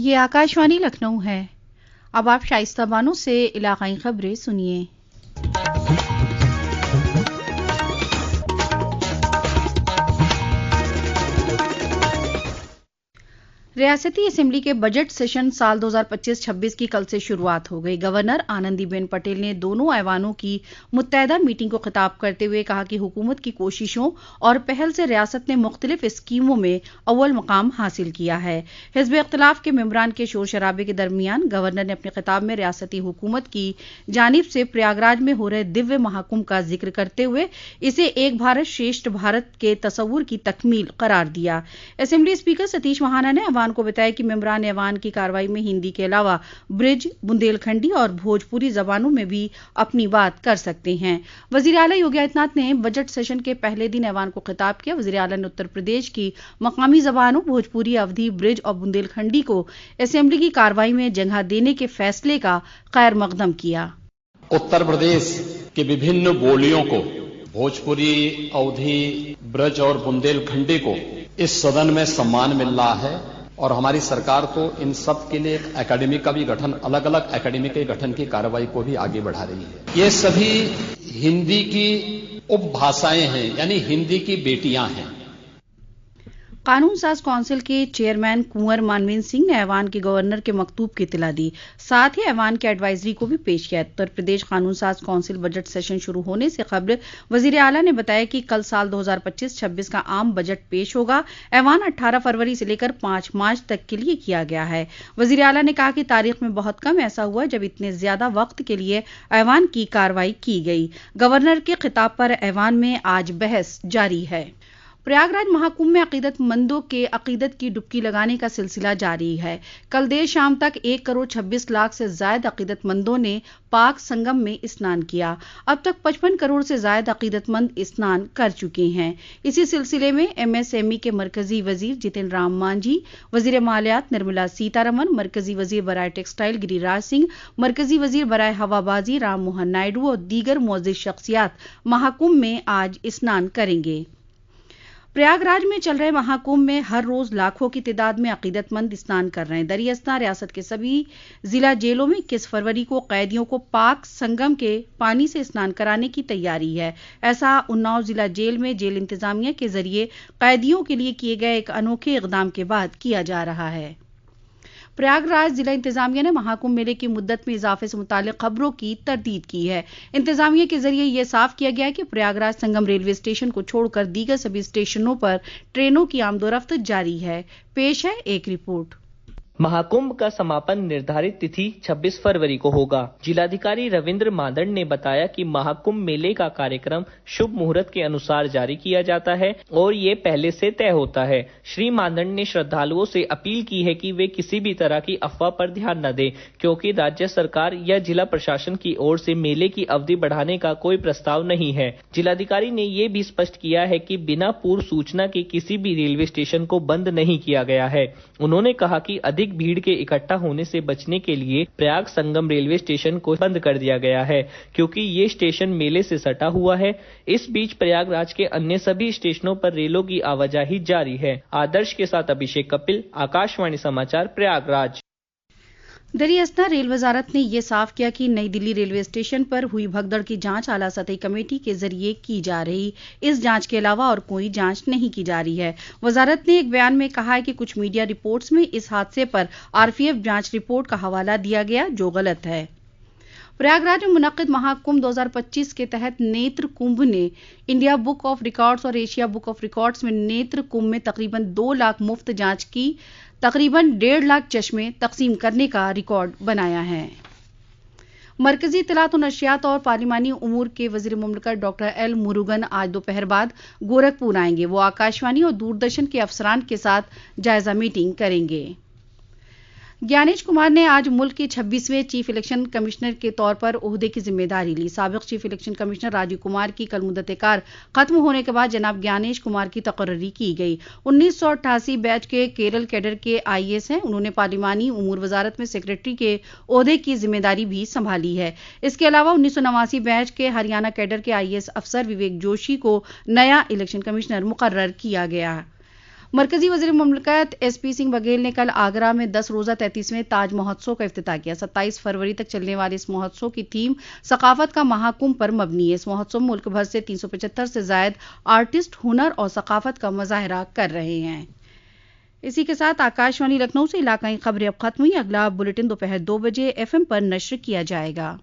ये आकाशवाणी लखनऊ है। अब आप शाइस्ता बानो से इलाकाई खबरें सुनिए। रियासती असेंबली के बजट सेशन साल 2025-26 की कल से शुरुआत हो गई। गवर्नर आनंदीबेन पटेल ने दोनों ऐवानों की मुत्तहदा मीटिंग को खिताब करते हुए कहा कि हुकूमत की कोशिशों और पहल से रियासत ने मुख्तलिफ स्कीमों में अव्वल मकाम हासिल किया है। हिज़्ब इख्तिलाफ के मेंबरान के शोर शराबे के दरमियान गवर्नर ने अपने खिताब में रियासती हुकूमत की जानिब से प्रयागराज में हो रहे दिव्य महाकुंभ का जिक्र करते हुए इसे एक भारत श्रेष्ठ भारत के तस्वुर की तकमील करार दिया। असेंबली स्पीकर सतीश महाना ने ऐवान को बताया कि मेंबरान ऐवान की कार्रवाई में हिंदी के अलावा ब्रिज, बुंदेलखंडी और भोजपुरी जबानों में भी अपनी बात कर सकते हैं। वजीर आला योगी आदित्यनाथ ने बजट सेशन के पहले दिन ऐवान को खिताब किया। वजीर आला ने उत्तर प्रदेश की मकामी जबानों भोजपुरी, अवधी, ब्रिज और बुंदेलखंडी को असेंबली की कार्रवाई में जगह देने के फैसले का खैर मकदम किया। उत्तर प्रदेश की विभिन्न बोलियों को, भोजपुरी, अवधी, ब्रज और बुंदेलखंडी को इस सदन में सम्मान मिल रहा है और हमारी सरकार तो इन सब के लिए एक एकेडमी का भी गठन, अलग अलग एकेडमी के गठन की कार्रवाई को भी आगे बढ़ा रही है। ये सभी हिंदी की उपभाषाएं हैं, यानी हिंदी की बेटियां हैं। कानून साज काउंसिल के चेयरमैन कुंवर मानवेंद्र सिंह ने ऐवान के गवर्नर के मकतूब की इत्तला दी। साथ ही ऐवान के एडवाइजरी को भी पेश किया। उत्तर प्रदेश कानून साज काउंसिल बजट सेशन शुरू होने से कबल वजीर आला ने बताया कि कल साल 2025-26 का आम बजट पेश होगा। ऐवान 18 फरवरी से लेकर 5 मार्च तक के लिए किया गया है। वजीर आला ने कहा कि तारीख में बहुत कम ऐसा हुआ जब इतने ज्यादा वक्त के लिए ऐवान की कार्रवाई की गई। गवर्नर के खिताब पर ऐवान में आज बहस जारी है। प्रयागराज महाकुंभ में अकीदतमंदों के अकीदत की डुबकी लगाने का सिलसिला जारी है। कल देर शाम तक 1 करोड़ 26 लाख से ज्यादा अकीदतमंदों ने पाक संगम में स्नान किया। अब तक 55 करोड़ से ज्यादा अकीदतमंद स्नान कर चुके हैं। इसी सिलसिले में एमएसएमई के मरकजी वजीर जितेंद्र राम मांझी, वजीर मालियात निर्मला सीतारमन, मरकजी वजीर बराए टेक्सटाइल गिरिराज सिंह, मरकजी वजीर बराए हवाबाजी राम मोहन नायडू और दीगर मुअज्जिज शख्सियात महाकुंभ में आज स्नान करेंगे। प्रयागराज में चल रहे महाकुंभ में हर रोज लाखों की तादाद में अकीदतमंद स्नान कर रहे हैं। दरियास्ता रियासत के सभी जिला जेलों में 21 फरवरी को कैदियों को पाक संगम के पानी से स्नान कराने की तैयारी है। ऐसा उन्नाव जिला जेल में जेल इंतजामिया के जरिए कैदियों के लिए किए गए एक अनोखे इकदाम के बाद किया जा रहा है। प्रयागराज जिला इंतजामिया ने महाकुंभ मेले की मुद्दत में इजाफे से मुतालिक खबरों की तरदीद की है। इंतजामिया के जरिए यह साफ किया गया है कि प्रयागराज संगम रेलवे स्टेशन को छोड़कर दीगर सभी स्टेशनों पर ट्रेनों की आमदोरफ्त जारी है। पेश है एक रिपोर्ट। महाकुंभ का समापन निर्धारित तिथि 26 फरवरी को होगा। जिलाधिकारी रविंद्र मादड़ ने बताया कि महाकुंभ मेले का कार्यक्रम शुभ मुहूर्त के अनुसार जारी किया जाता है और ये पहले से तय होता है। श्री मादड़ ने श्रद्धालुओं से अपील की है कि वे किसी भी तरह की अफवाह पर ध्यान न दें, क्योंकि राज्य सरकार या जिला प्रशासन की ओर से मेले की अवधि बढ़ाने का कोई प्रस्ताव नहीं है। जिलाधिकारी ने ये भी स्पष्ट किया है कि बिना पूर्व सूचना के किसी भी रेलवे स्टेशन को बंद नहीं किया गया है। उन्होंने कहा कि अधिक भीड़ के इकट्ठा होने से बचने के लिए प्रयाग संगम रेलवे स्टेशन को बंद कर दिया गया है, क्योंकि ये स्टेशन मेले से सटा हुआ है। इस बीच प्रयागराज के अन्य सभी स्टेशनों पर रेलों की आवाजाही जारी है। आदर्श के साथ अभिषेक कपिल, आकाशवाणी समाचार, प्रयागराज। दरियास्ता रेल वजारत ने यह साफ किया कि नई दिल्ली रेलवे स्टेशन पर हुई भगदड़ की जांच आला सतही कमेटी के जरिए की जा रही। इस जांच के अलावा और कोई जांच नहीं की जा रही है। वजारत ने एक बयान में कहा है कि कुछ मीडिया रिपोर्ट्स में इस हादसे पर आरपीएफ जांच रिपोर्ट का हवाला दिया गया, जो गलत है। प्रयागराज में मुनक्किद महाकुंभ 2025 के तहत नेत्र कुंभ ने इंडिया बुक ऑफ रिकॉर्ड्स और एशिया बुक ऑफ रिकॉर्ड्स में नेत्र कुंभ में तकरीबन 2 लाख मुफ्त जांच की तकरीबन 1.5 लाख चश्मे तकसीम करने का रिकॉर्ड बनाया है। मरकजी इत्तलात और नशियात और पार्लिमानी उमूर के वजीर मुमलकत डॉक्टर एल मुरुगन आज दोपहर बाद गोरखपुर आएंगे। वो आकाशवाणी और दूरदर्शन के अफसरान के साथ जायजा मीटिंग करेंगे। ज्ञानेश कुमार ने आज मुल्क के 26वें चीफ इलेक्शन कमिश्नर के तौर पर ओहदे की जिम्मेदारी ली। साबिक chief election commissioner Rajiv Kumar की कल मुद्दत-ए-कार खत्म होने के बाद जनाब ज्ञानेश कुमार की तकर्री की गई। 1988 बैच के केरल कैडर के आईएएस हैं। उन्होंने पार्लिमानी उमूर वजारत में सेक्रेटरी के ओहदे की जिम्मेदारी भी संभाली है। इसके अलावा 1989 बैच के हरियाणा कैडर के आईएएस अफसर विवेक जोशी को नया इलेक्शन कमिश्नर मुकर्रर किया गया। मरकजी वज़ीर मुमलिकत एसपी सिंह बघेल ने कल आगरा में 10 रोज़ा 33वें ताज महोत्सव का इफ्तिताह किया। 27 फरवरी तक चलने वाले इस महोत्सव की थीम सकाफत का महाकुंभ पर मबनी है। इस महोत्सव में मुल्क भर से 375 से ज़ायद आर्टिस्ट हुनर और सकाफत का मुजाहरा कर रहे हैं। इसी के साथ आकाशवाणी लखनऊ से इलाकाई खबरें अब खत्म हुई। अगला बुलेटिन दोपहर 2 बजे FM पर नश्र किया जाएगा।